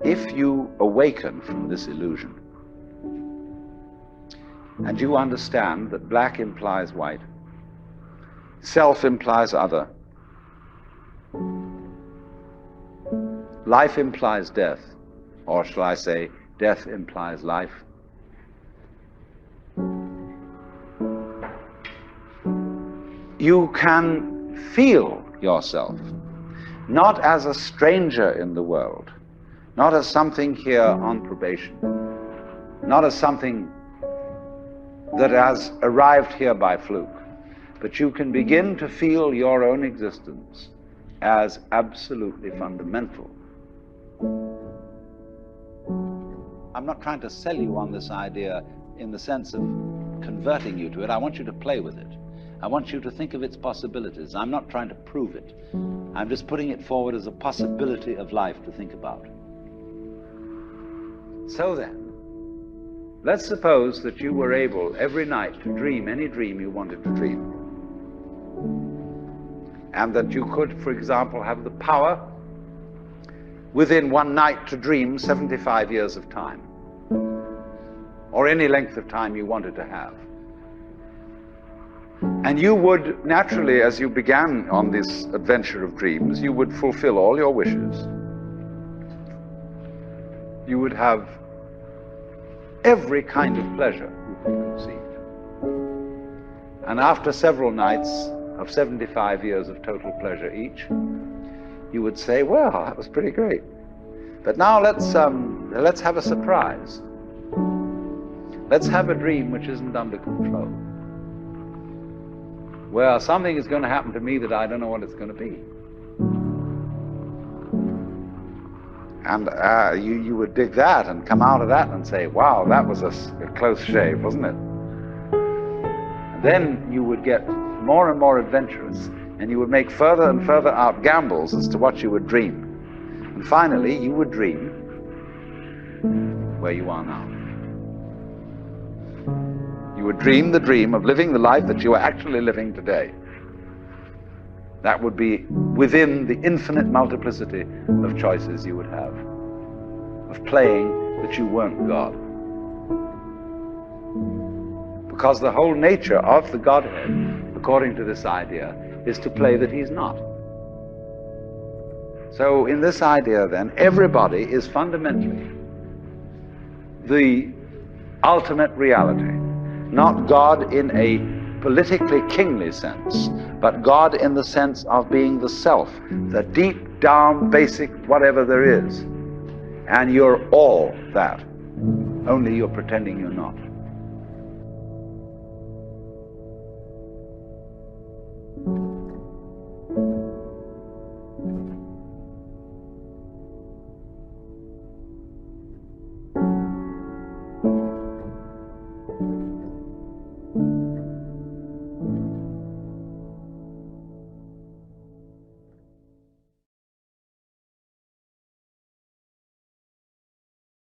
if you awaken from this illusion, and you understand that black implies white, self implies other, life implies death, or shall I say, death implies life, you can feel yourself not as a stranger in the world, not as something here on probation, not as something that has arrived here by fluke, but you can begin to feel your own existence as absolutely fundamental. I'm not trying to sell you on this idea in the sense of converting you to it. I want you to play with it. I want you to think of its possibilities. I'm not trying to prove it. I'm just putting it forward as a possibility of life to think about. So then, let's suppose that you were able every night to dream any dream you wanted to dream. And that you could, for example, have the power within one night to dream 75 years of time, or any length of time you wanted to have. And you would naturally, as you began on this adventure of dreams, you would fulfill all your wishes. You would have every kind of pleasure you could conceive. And after several nights of 75 years of total pleasure each, you would say, well, that was pretty great. But now let's have a surprise. Let's have a dream which isn't under control. Well, something is going to happen to me that I don't know what it's going to be. And you would dig that and come out of that and say, wow, that was a close shave, wasn't it? And then you would get more and more adventurous, and you would make further and further out gambles as to what you would dream. And finally, you would dream where you are now. You would dream the dream of living the life that you are actually living today. That would be within the infinite multiplicity of choices you would have, of playing that you weren't God. Because the whole nature of the Godhead, according to this idea, is to play that he's not. So in this idea then, everybody is fundamentally the ultimate reality. Not God in a politically kingly sense, but God in the sense of being the self, the deep down basic whatever there is. And you're all that, only you're pretending you're not.